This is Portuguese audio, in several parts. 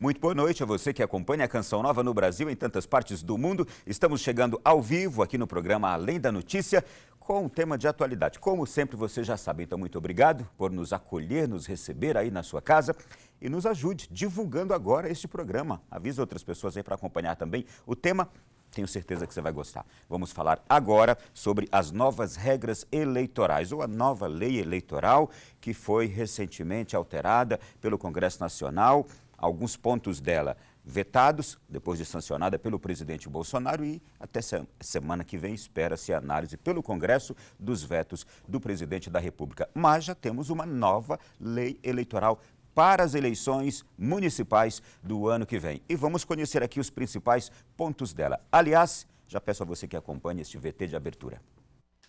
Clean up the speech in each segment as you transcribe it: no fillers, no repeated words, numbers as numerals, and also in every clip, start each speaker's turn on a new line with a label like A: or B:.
A: Muito boa noite a você que acompanha a Canção Nova no Brasil e em tantas partes do mundo. Estamos chegando ao vivo aqui no programa Além da Notícia com um tema de atualidade. Como sempre, você já sabe, então muito obrigado por nos acolher, nos receber aí na sua casa e nos ajude divulgando agora este programa. Avisa outras pessoas aí para acompanhar também o tema. Tenho certeza que você vai gostar. Vamos falar agora sobre as novas regras eleitorais, ou a nova lei eleitoral que foi recentemente alterada pelo Congresso Nacional. Alguns pontos dela vetados, depois de sancionada pelo presidente Bolsonaro, e até semana que vem espera-se a análise pelo Congresso dos vetos do presidente da República. Mas já temos uma nova lei eleitoral para as eleições municipais do ano que vem. E vamos conhecer aqui os principais pontos dela. Aliás, já peço a você que acompanhe este VT de abertura.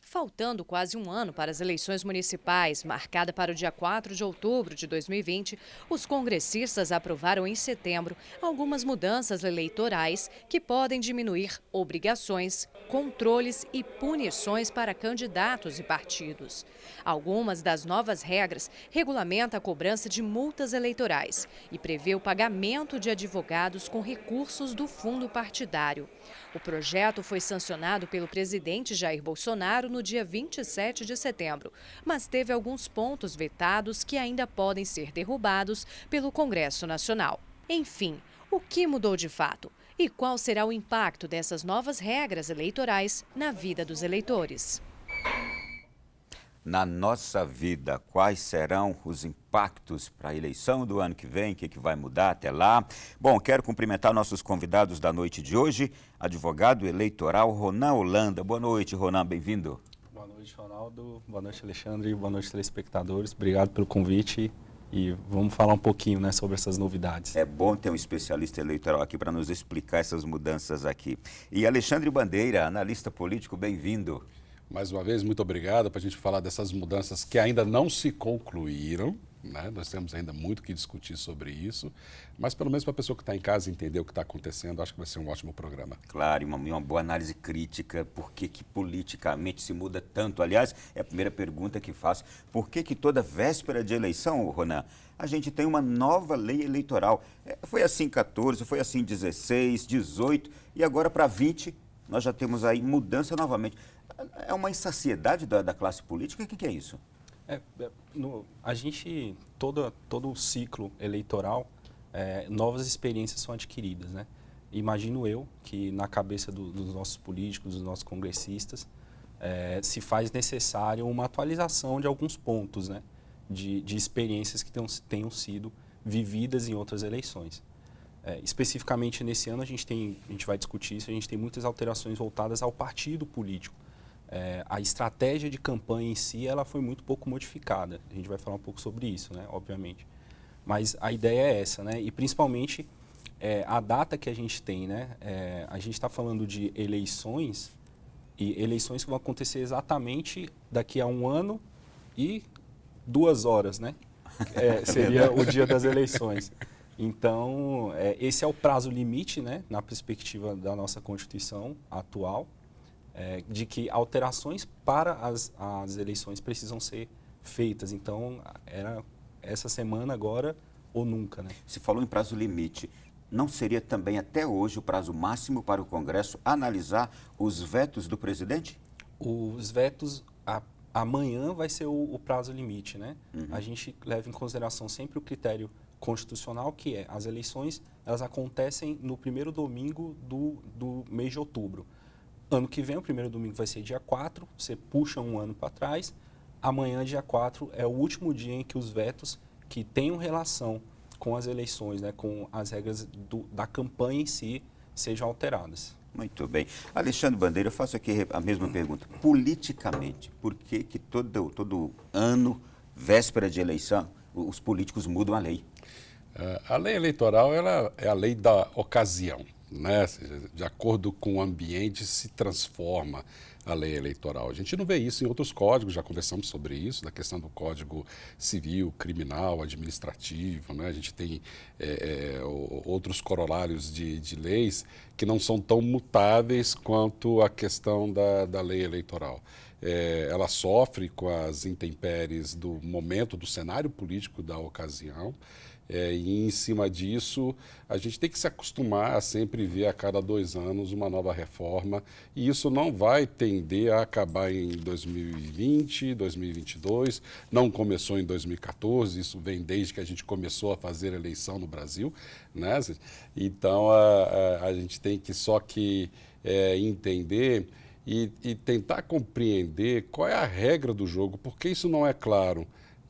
B: Faltando quase um ano para as eleições municipais, marcada para o dia 4 de outubro de 2020, os congressistas aprovaram em setembro algumas mudanças eleitorais que podem diminuir obrigações, controles e punições para candidatos e partidos. Algumas das novas regras regulamentam a cobrança de multas eleitorais e prevê o pagamento de advogados com recursos do fundo partidário. O projeto foi sancionado pelo presidente Jair Bolsonaro no dia 27 de setembro, mas teve alguns pontos vetados que ainda podem ser derrubados pelo Congresso Nacional. Enfim, o que mudou de fato? E qual será o impacto dessas novas regras eleitorais na vida dos eleitores?
A: Na nossa vida, quais serão os impactos para a eleição do ano que vem? O que vai mudar até lá? Bom, quero cumprimentar nossos convidados da noite de hoje, advogado eleitoral Ronan Holanda. Boa noite, Ronan, bem-vindo.
C: Boa noite, Ronaldo. Boa noite, Alexandre. Boa noite, telespectadores. Obrigado pelo convite e vamos falar um pouquinho, sobre essas novidades.
A: É bom ter um especialista eleitoral aqui para nos explicar essas mudanças aqui. E Alexandre Bandeira, analista político, bem-vindo.
D: Mais uma vez, muito obrigado para a gente falar dessas mudanças que ainda não se concluíram. Nós temos ainda muito que discutir sobre isso, mas pelo menos para a pessoa que está em casa entender o que está acontecendo, acho que vai ser um ótimo programa.
A: Claro, e uma boa análise crítica, por que politicamente se muda tanto? Aliás, é a primeira pergunta que faço, por que toda véspera de eleição, Ronan, a gente tem uma nova lei eleitoral? Foi assim 14, foi assim 16, 18 e agora para 20 nós já temos aí mudança novamente. É uma insaciedade da classe política? O que é isso?
C: A gente, todo o ciclo eleitoral, novas experiências são adquiridas, Imagino eu que na cabeça dos nossos políticos, dos nossos congressistas, se faz necessário uma atualização de alguns pontos, de experiências que tenham sido vividas em outras eleições. Especificamente nesse ano a gente vai discutir isso, a gente tem muitas alterações voltadas ao partido político. A estratégia de campanha em si ela foi muito pouco modificada. A gente vai falar um pouco sobre isso, obviamente. Mas a ideia é essa, e principalmente a data que a gente tem. A gente está falando de eleições, e eleições que vão acontecer exatamente daqui a 1 ano e 2 horas, seria o dia das eleições. Então, esse é o prazo limite, na perspectiva da nossa Constituição atual, de que alterações para as eleições precisam ser feitas. Então, era essa semana agora ou nunca.
A: Se falou em prazo limite, não seria também até hoje o prazo máximo para o Congresso analisar os vetos do presidente?
C: Os vetos, amanhã vai ser o prazo limite.
A: Uhum.
C: A gente leva em consideração sempre o critério constitucional, que as eleições elas acontecem no primeiro domingo do mês de outubro. Ano que vem, o primeiro domingo vai ser dia 4, você puxa um ano para trás, amanhã, dia 4, é o último dia em que os vetos que tenham relação com as eleições, com as regras da campanha em si, sejam alteradas.
A: Muito bem. Alexandre Bandeira, eu faço aqui a mesma pergunta. Politicamente, por que todo ano, véspera de eleição, os políticos mudam a lei?
D: A lei eleitoral ela é a lei da ocasião. De acordo com o ambiente se transforma a lei eleitoral. A gente não vê isso em outros códigos, já conversamos sobre isso, da questão do Código Civil, Criminal, Administrativo, A gente tem outros corolários de leis que não são tão mutáveis quanto a questão da lei eleitoral. Ela sofre com as intempéries do momento, do cenário político da ocasião, E em cima disso, a gente tem que se acostumar a sempre ver a cada 2 anos uma nova reforma, e isso não vai tender a acabar em 2020, 2022, não começou em 2014, isso vem desde que a gente começou a fazer eleição no Brasil, né? Então, a gente tem que entender e tentar compreender qual é a regra do jogo, porque isso não é claro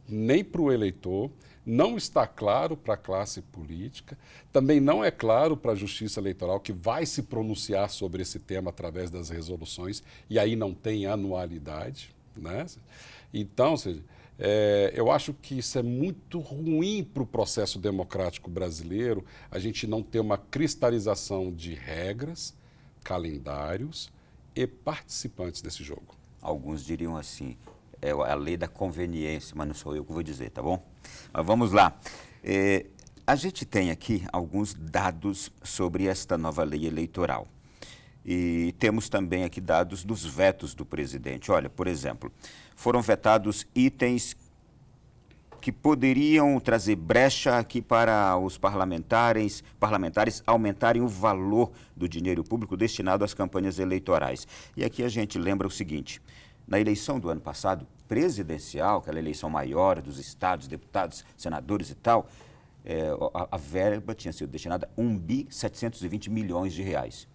D: nem para o eleitor, não está claro para a classe política, também não é claro para a Justiça Eleitoral, que vai se pronunciar sobre esse tema através das resoluções, e aí não tem anualidade, né? Então, eu acho que isso é muito ruim para o processo democrático brasileiro, a gente não ter uma cristalização de regras, calendários e participantes desse jogo.
A: Alguns diriam assim, é a lei da conveniência, mas não sou eu que vou dizer, tá bom? Mas vamos lá. A gente tem aqui alguns dados sobre esta nova lei eleitoral. E temos também aqui dados dos vetos do presidente. Olha, por exemplo, foram vetados itens que poderiam trazer brecha aqui para os parlamentares aumentarem o valor do dinheiro público destinado às campanhas eleitorais. E aqui a gente lembra o seguinte: na eleição do ano passado, presidencial, aquela eleição maior dos estados, deputados, senadores e tal, a verba tinha sido destinada a 1.720 bilhões de reais.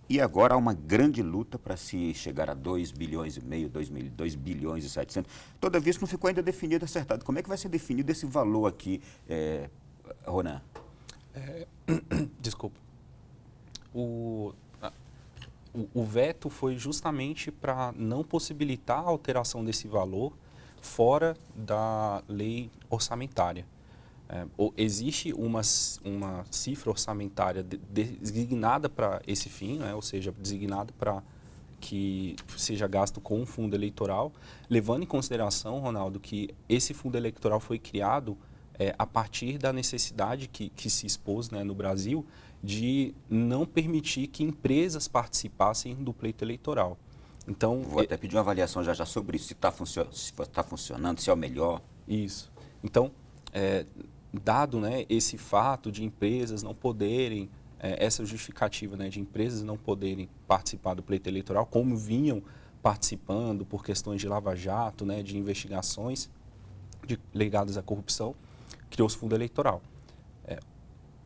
A: E agora há uma grande luta para se chegar a 2 bilhões e meio, 2 bilhões e 700. Todavia, isso não ficou ainda definido, acertado. Como é que vai ser definido esse valor aqui, Ronan?
C: Desculpa. O veto foi justamente para não possibilitar a alteração desse valor fora da lei orçamentária. Existe uma cifra orçamentária designada para esse fim, né? Ou seja, designada para que seja gasto com um fundo eleitoral, levando em consideração, Ronaldo, que esse fundo eleitoral foi criado a partir da necessidade que se expôs, né, no Brasil, de não permitir que empresas participassem do pleito eleitoral. Então,
A: vou até pedir uma avaliação já sobre isso, se está funcionando, se é o melhor.
C: Isso. Então, dado, né, esse fato de empresas não poderem, essa justificativa, né, de empresas não poderem participar do pleito eleitoral, como vinham participando por questões de lava-jato, né, de investigações ligadas à corrupção, criou-se o fundo eleitoral.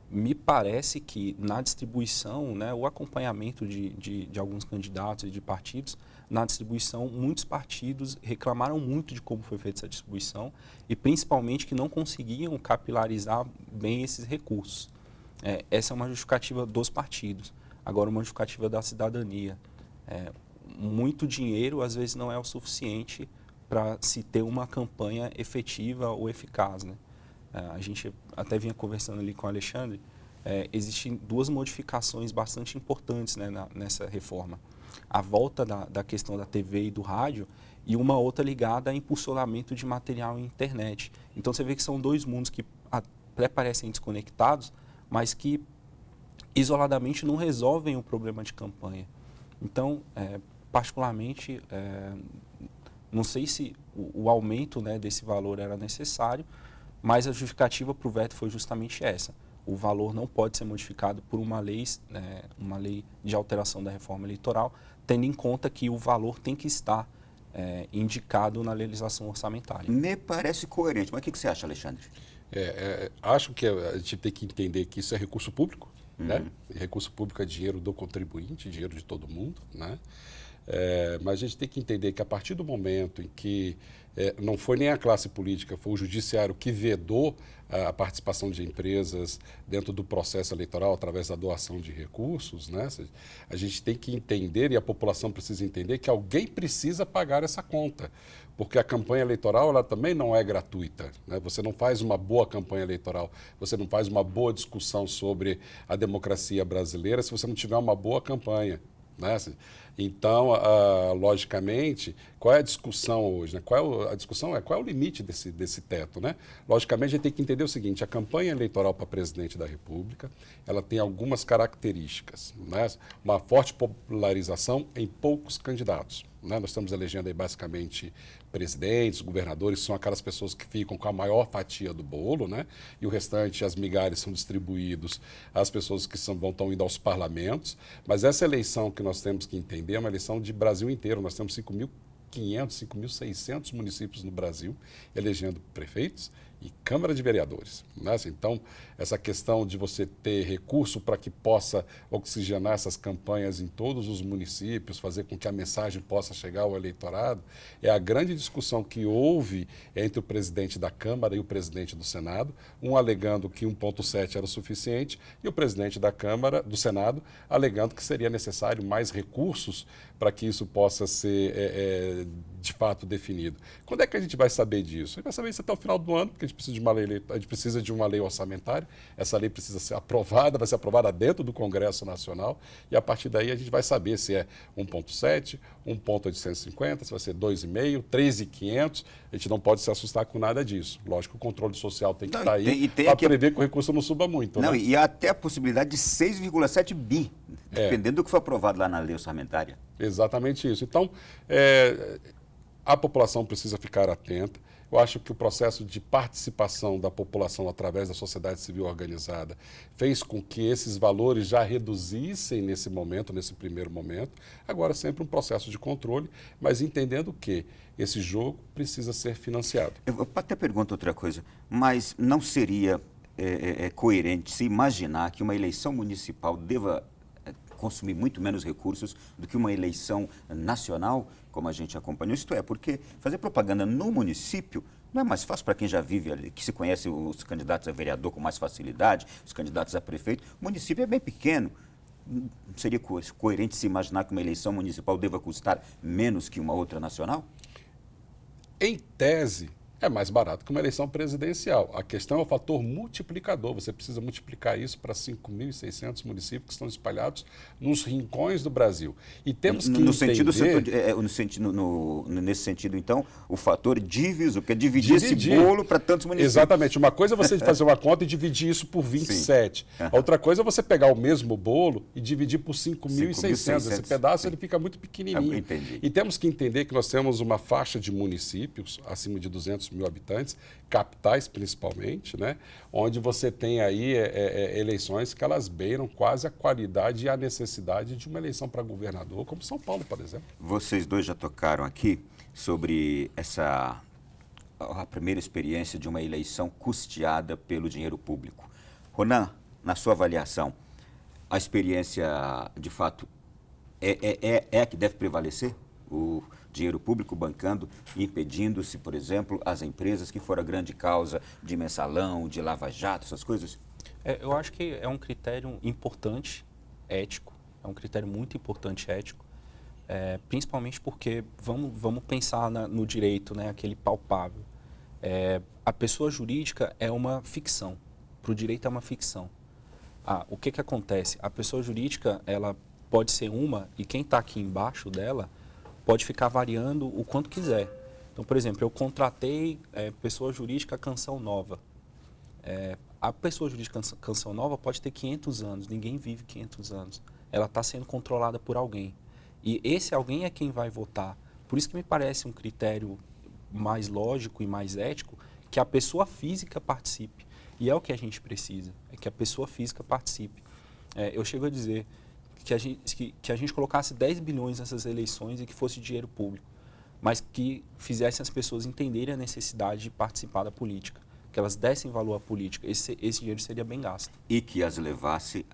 C: Me parece que na distribuição, né, o acompanhamento de alguns candidatos e de partidos, na distribuição, muitos partidos reclamaram muito de como foi feita essa distribuição e principalmente que não conseguiam capilarizar bem esses recursos. Essa é uma justificativa dos partidos. Agora, uma justificativa da cidadania. Muito dinheiro, às vezes, não é o suficiente para se ter uma campanha efetiva ou eficaz, né? A gente até vinha conversando ali com o Alexandre, existem 2 modificações bastante importantes, né, nessa reforma. A volta da questão da TV e do rádio e uma outra ligada a impulsionamento de material em internet. Então você vê que são 2 mundos que até parecem desconectados, mas que isoladamente não resolvem o problema de campanha. Então, particularmente, não sei se o aumento, né, desse valor era necessário, mas a justificativa para o veto foi justamente essa. O valor não pode ser modificado por uma lei de alteração da reforma eleitoral, tendo em conta que o valor tem que estar indicado na legislação orçamentária.
A: Me parece coerente, mas o que você acha, Alexandre?
D: Acho que a gente tem que entender que isso é recurso público, né? E recurso público é dinheiro do contribuinte, dinheiro de todo mundo, né? Mas a gente tem que entender que a partir do momento em que não foi nem a classe política, foi o judiciário que vedou a participação de empresas dentro do processo eleitoral através da doação de recursos, né? A gente tem que entender, e a população precisa entender, que alguém precisa pagar essa conta, porque a campanha eleitoral ela também não é gratuita, né? Você não faz uma boa campanha eleitoral, você não faz uma boa discussão sobre a democracia brasileira se você não tiver uma boa campanha, né? Então, logicamente, qual é a discussão hoje? Né? A discussão é qual é o limite desse teto, né? Logicamente, a gente tem que entender o seguinte: a campanha eleitoral para presidente da República, ela tem algumas características, né? Uma forte popularização em poucos candidatos, né? Nós estamos elegendo aí basicamente presidentes, governadores, são aquelas pessoas que ficam com a maior fatia do bolo, né? E o restante, as migalhas, são distribuídos às pessoas que estão indo aos parlamentos. Mas essa eleição que nós temos que entender é uma eleição de Brasil inteiro. Nós temos 5.500, 5.600 municípios no Brasil elegendo prefeitos e Câmara de Vereadores. Né? Então, essa questão de você ter recurso para que possa oxigenar essas campanhas em todos os municípios, fazer com que a mensagem possa chegar ao eleitorado, é a grande discussão que houve entre o presidente da Câmara e o presidente do Senado, um alegando que 1,7 era o suficiente e o presidente da Câmara, do Senado, alegando que seria necessário mais recursos para que isso possa ser de fato definido. Quando é que a gente vai saber disso? A gente vai saber isso até o final do ano, porque a gente precisa de uma lei orçamentária. Essa lei precisa ser aprovada, vai ser aprovada dentro do Congresso Nacional e a partir daí a gente vai saber se é 1,7, 1,850, se vai ser 2,5, 3,500. A gente não pode se assustar com nada disso. Lógico que o controle social tem que estar aí para prever que o recurso não suba muito.
A: Não,
D: né?
A: E até a possibilidade de 6,7 bi, dependendo do que for aprovado lá na lei orçamentária.
D: Exatamente isso. Então, a população precisa ficar atenta. Eu acho que o processo de participação da população através da sociedade civil organizada fez com que esses valores já reduzissem nesse momento, nesse primeiro momento. Agora, sempre um processo de controle, mas entendendo que esse jogo precisa ser financiado.
A: Eu até pergunto outra coisa, mas não seria coerente se imaginar que uma eleição municipal deva consumir muito menos recursos do que uma eleição nacional, como a gente acompanhou? Isto é, porque fazer propaganda no município não é mais fácil para quem já vive ali, que se conhece os candidatos a vereador com mais facilidade, os candidatos a prefeito. O município é bem pequeno. Não seria coerente se imaginar que uma eleição municipal deva custar menos que uma outra nacional?
D: Em tese, é mais barato que uma eleição presidencial. A questão é o fator multiplicador. Você precisa multiplicar isso para 5.600 municípios que estão espalhados nos rincões do Brasil. E temos que entender... Nesse
A: sentido, então, o fator divisor, que é dividir esse bolo para tantos municípios.
D: Exatamente. Uma coisa é você fazer uma conta e dividir isso por 27. A outra coisa é você pegar o mesmo bolo e dividir por 5.600. Esse pedaço ele fica muito pequenininho. E temos que entender que nós temos uma faixa de municípios, acima de 200 mil habitantes, capitais principalmente, né? Onde você tem aí eleições que elas beiram quase a qualidade e a necessidade de uma eleição para governador, como São Paulo, por exemplo.
A: Vocês dois já tocaram aqui sobre a primeira experiência de uma eleição custeada pelo dinheiro público. Ronan, na sua avaliação, a experiência, de fato, é a que deve prevalecer? O dinheiro público bancando e impedindo-se, por exemplo, as empresas que foram a grande causa de mensalão, de lava-jato, essas coisas?
C: Eu acho que é um critério importante, ético, é um critério muito importante, ético, principalmente porque vamos pensar no direito, né, aquele palpável. A pessoa jurídica é uma ficção, para o direito é uma ficção. O que acontece? A pessoa jurídica, ela pode ser uma, e quem está aqui embaixo dela pode ficar variando o quanto quiser. Então, por exemplo, eu contratei pessoa jurídica Canção Nova. A pessoa jurídica Canção Nova pode ter 500 anos, ninguém vive 500 anos. Ela está sendo controlada por alguém. E esse alguém é quem vai votar. Por isso que me parece um critério mais lógico e mais ético que a pessoa física participe. E é o que a gente precisa, é que a pessoa física participe. Eu chego a dizer que a gente colocasse 10 bilhões nessas eleições e que fosse dinheiro público, mas que fizessem as pessoas entenderem a necessidade de participar da política, que elas dessem valor à política. Esse dinheiro seria bem gasto.
A: E que as levasse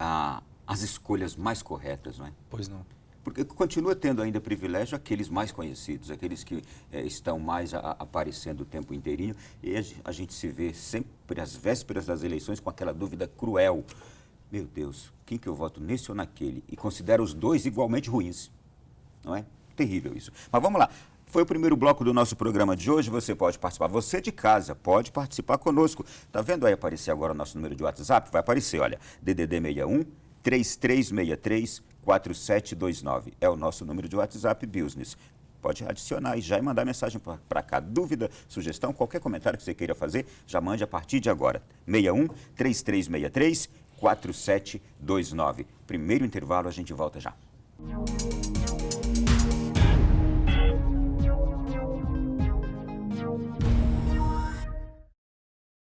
A: às escolhas mais corretas, não é?
C: Pois não.
A: Porque continua tendo ainda privilégio aqueles mais conhecidos, aqueles que estão mais aparecendo o tempo inteirinho, e a gente se vê sempre às vésperas das eleições com aquela dúvida cruel. Meu Deus, quem que eu voto, nesse ou naquele? E considera os dois igualmente ruins, não é? Terrível isso. Mas vamos lá. Foi o primeiro bloco do nosso programa de hoje. Você pode participar. Você de casa pode participar conosco. Tá vendo aí aparecer agora o nosso número de WhatsApp? Vai aparecer, olha, DDD 61 3363 4729. É o nosso número de WhatsApp Business. Pode adicionar e já mandar mensagem para cá. Dúvida, sugestão, qualquer comentário que você queira fazer, já mande a partir de agora. 61 3363 4729. Primeiro intervalo, a gente volta já.